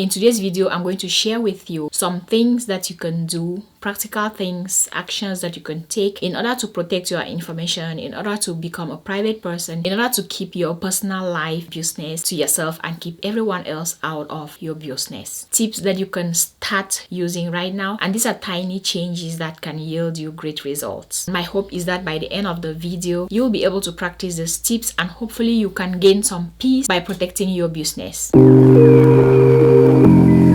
In today's video, I'm going to share with you some things that you can do, practical things, actions that you can take in order to protect your information, in order to become a private person, in order to keep your personal life business to yourself and keep everyone else out of your business. Tips that you can start using right now, and these are tiny changes that can yield you great results. My hope is that by the end of the video, you'll be able to practice these tips and hopefully you can gain some peace by protecting your business.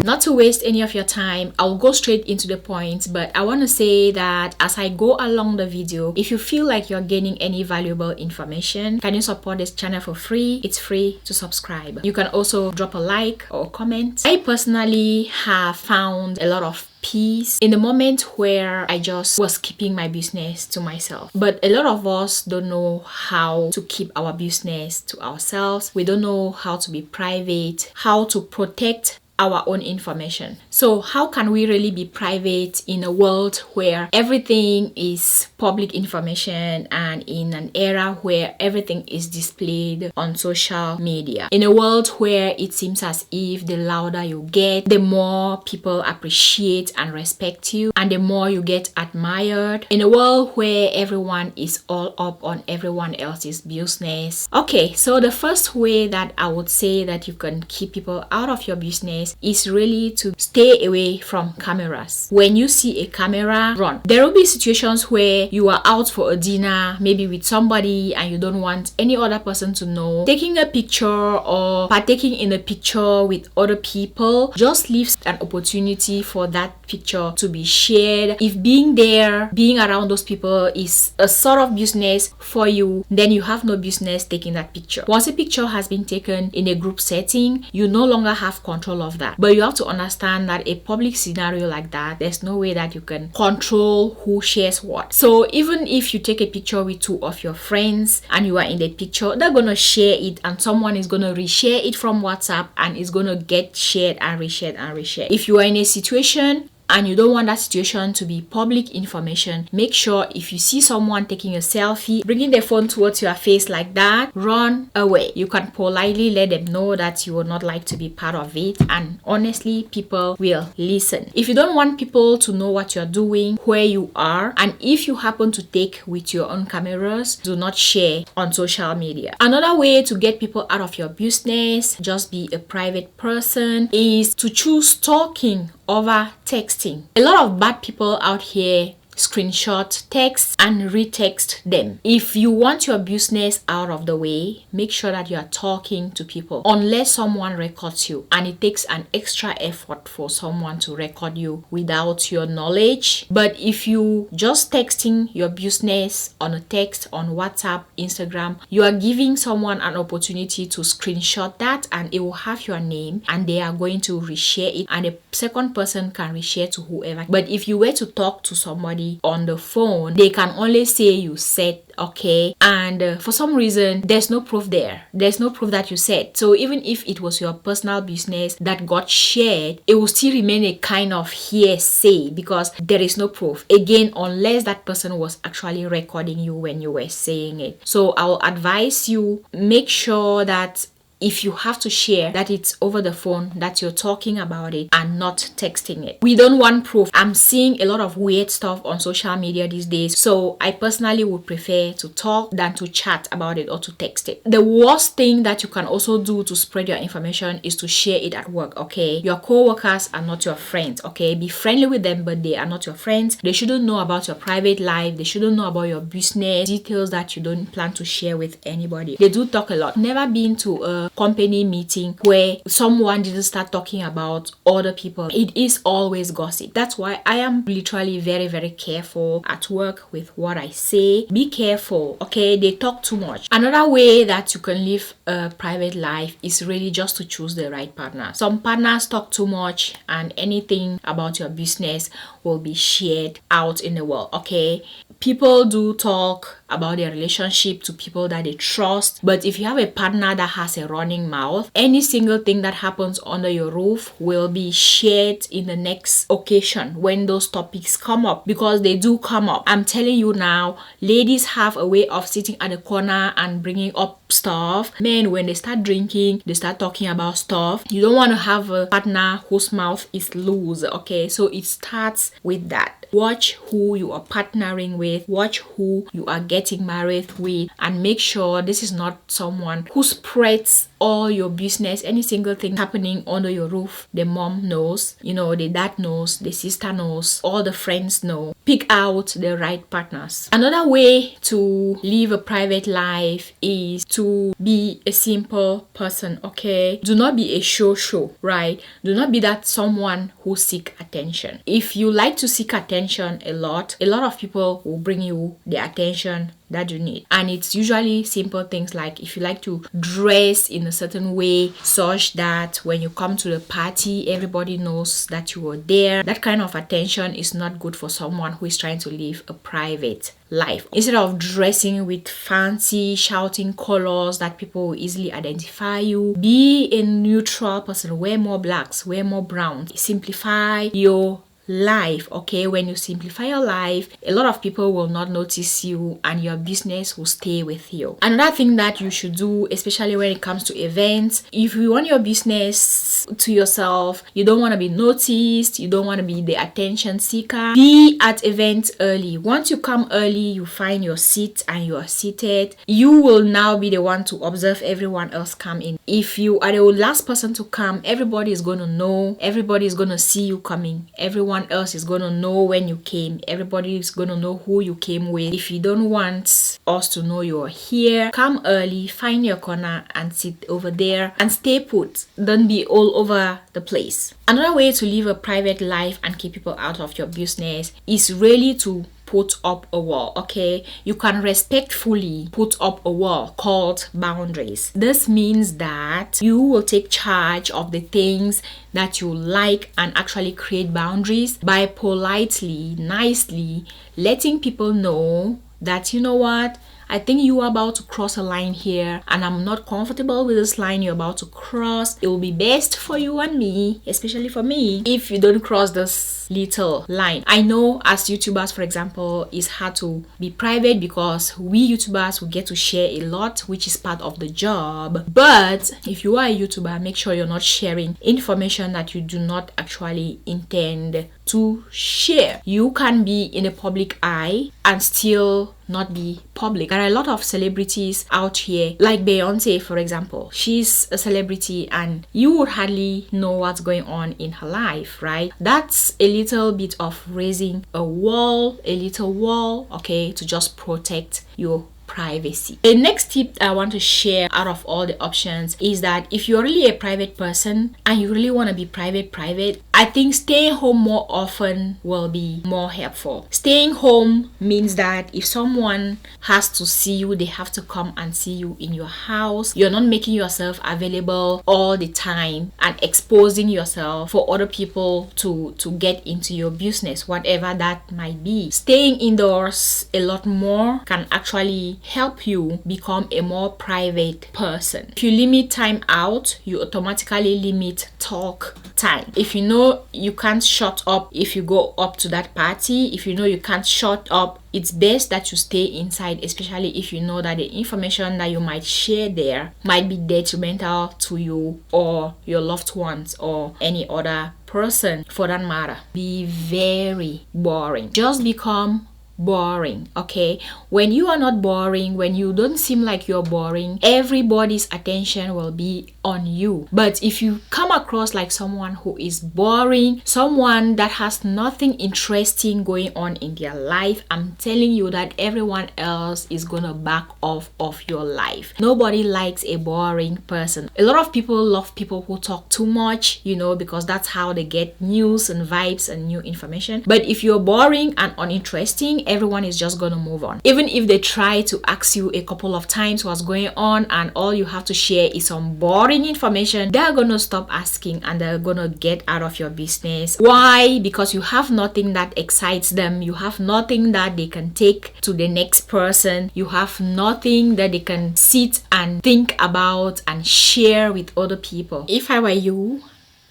Not to waste any of your time, I'll go straight into the point, but I want to say that as I go along the video, if you feel like you're gaining any valuable information, can you support this channel for free? It's free to subscribe. You can also drop a like or a comment. I personally have found a lot of peace in the moment where I just was keeping my business to myself. But a lot of us don't know how to keep our business to ourselves. We don't know how to be private, how to protect our own information. So how can we really be private in a world where everything is public information and in an era where everything is displayed on social media? In a world where it seems as if the louder you get, the more people appreciate and respect you and the more you get admired. In a world where everyone is all up on everyone else's business. Okay, so the first way that I would say that you can keep people out of your business is really to stay away from cameras. When you see a camera, run. There will be situations where you are out for a dinner, maybe with somebody, and you don't want any other person to know. Taking a picture or partaking in a picture with other people just leaves an opportunity for that picture to be shared. If being there, being around those people is a sort of business for you, then you have no business taking that picture. Once a picture has been taken in a group setting, you no longer have control of that. But you have to understand that a public scenario like that, there's no way that you can control who shares what. So even if you take a picture with two of your friends and you are in the picture, they're gonna share it and someone is gonna reshare it from WhatsApp and it's gonna get shared and reshared and reshared. If you are in a situation and you don't want that situation to be public information, make sure if you see someone taking a selfie, bringing their phone towards your face like that, run away. You can politely let them know that you would not like to be part of it, and honestly, people will listen. If you don't want people to know what you're doing, where you are, and if you happen to take with your own cameras, do not share on social media. Another way to get people out of your business, just be a private person, is to choose talking over texting. A lot of bad people out here screenshot texts and retext them. If you want your business out of the way, make sure that you are talking to people unless someone records you, and it takes an extra effort for someone to record you without your knowledge. But if you just texting your business on a text on WhatsApp, Instagram, you are giving someone an opportunity to screenshot that and it will have your name and they are going to reshare it and a second person can reshare to whoever. But if you were to talk to somebody on the phone, they can only say you said okay, and for some reason there's no proof there. There's no proof that you said. So even if it was your personal business that got shared, it will still remain a kind of hearsay because there is no proof. Again, unless that person was actually recording you when you were saying it. So I will advise you, make sure that if you have to share, that it's over the phone, that you're talking about it and not texting it. We don't want proof. I'm seeing a lot of weird stuff on social media these days, so I personally would prefer to talk than to chat about it or to text it. The worst thing that you can also do to spread your information is to share it at work, okay? Your co-workers are not your friends, okay? Be friendly with them, but they are not your friends. They shouldn't know about your private life. They shouldn't know about your business details that you don't plan to share with anybody. They do talk a lot. Never been to a company meeting where someone didn't start talking about other people. It is always gossip. That's why I am literally very, very careful at work with what I say. Be careful, okay? They talk too much. Another way that you can live a private life is really just to choose the right partner. Some partners talk too much and anything about your business will be shared out in the world, okay? People do talk about their relationship to people that they trust, but if you have a partner that has a running mouth. Any single thing that happens under your roof will be shared in the next occasion when those topics come up, because they do come up. I'm telling you now, ladies have a way of sitting at the corner and bringing up stuff. Men, when they start drinking, they start talking about stuff. You don't want to have a partner whose mouth is loose, okay? So it starts with that. Watch who you are partnering with, watch who you are getting married with, and make sure this is not someone who spreads all your business. Any single thing happening under your roof, the mom knows, the dad knows, the sister knows, all the friends know. Pick out the right partners. Another way to live a private life is to be a simple person, okay? Do not be a show, right? Do not be that someone who seek attention. If you like to seek attention a lot of people will bring you the attention that you need. And it's usually simple things like if you like to dress in a certain way such that when you come to the party, everybody knows that you were there. That kind of attention is not good for someone who is trying to live a private life. Instead of dressing with fancy shouting colors that people will easily identify you, be a neutral person. Wear more blacks, wear more browns. Simplify your life, okay? When you simplify your life, a lot of people will not notice you and your business will stay with you. Another thing that you should do, especially when it comes to events, if you want your business to yourself, you don't want to be noticed, you don't want to be the attention seeker, be at events early. Once you come early, you find your seat and you are seated, you will now be the one to observe everyone else come in. If you are the last person to come, everybody is going to know, everybody is going to see you coming, everyone else is going to know when you came, everybody is going to know who you came with. If you don't want us to know you're here, come early, find your corner and sit over there and stay put. Don't be all over the place. Another way to live a private life and keep people out of your business is really to put up a wall, okay? You can respectfully put up a wall called boundaries. This means that you will take charge of the things that you like and actually create boundaries by politely, nicely letting people know that, you know what, I think you are about to cross a line here and I'm not comfortable with this line you're about to cross. It will be best for you and me, especially for me, if you don't cross this little line. I know as YouTubers, for example, it's hard to be private because we YouTubers will get to share a lot, which is part of the job. But if you are a YouTuber, make sure you're not sharing information that you do not actually intend to share. You can be in the public eye and still not be public. There are a lot of celebrities out here, like Beyonce, for example. She's a celebrity and you would hardly know what's going on in her life, right? That's a little bit of raising a little wall, okay, to just protect your privacy. The next tip I want to share out of all the options is that if you're really a private person and you really want to be private, I think staying home more often will be more helpful. Staying home means that if someone has to see you, they have to come and see you in your house. You're not making yourself available all the time and exposing yourself for other people to get into your business, whatever that might be. Staying indoors a lot more can actually help you become a more private person. If you limit time out, you automatically limit talk time. If you know you can't shut up if you go up to that party, if you know you can't shut up, it's best that you stay inside, especially if you know that the information that you might share there might be detrimental to you or your loved ones or any other person for that matter. Be very boring. Just become boring, okay? When you are not boring, when you don't seem like you're boring, everybody's attention will be on you. But if you come across like someone who is boring, someone that has nothing interesting going on in their life, I'm telling you that everyone else is gonna back off of your life. Nobody likes a boring person. A lot of people love people who talk too much, because that's how they get news and vibes and new information. But if you're boring and uninteresting, think everyone is just gonna move on. Even if they try to ask you a couple of times what's going on and all you have to share is some boring information, they're gonna stop asking and they're gonna get out of your business. Why? Because you have nothing that excites them. You have nothing that they can take to the next person. You have nothing that they can sit and think about and share with other people. If I were you,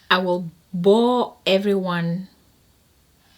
I will bore everyone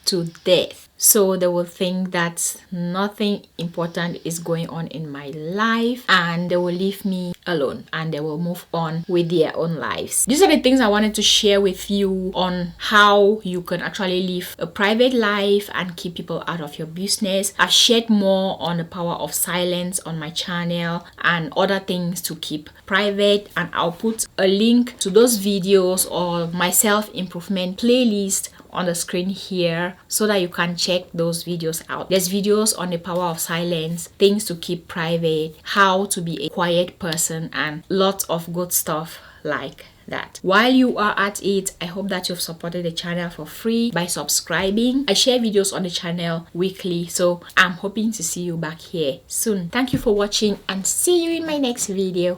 to death, so they will think that nothing important is going on in my life and they will leave me alone and they will move on with their own lives. These are the things I wanted to share with you on how you can actually live a private life and keep people out of your business. I've shared more on the power of silence on my channel and other things to keep private, and I'll put a link to those videos or my self-improvement playlist on the screen here so that you can check those videos out. There's videos on the power of silence, things to keep private, how to be a quiet person, and lots of good stuff like that. While you are at it, I hope that you've supported the channel for free by subscribing. I share videos on the channel weekly, so I'm hoping to see you back here soon. Thank you for watching and see you in my next video.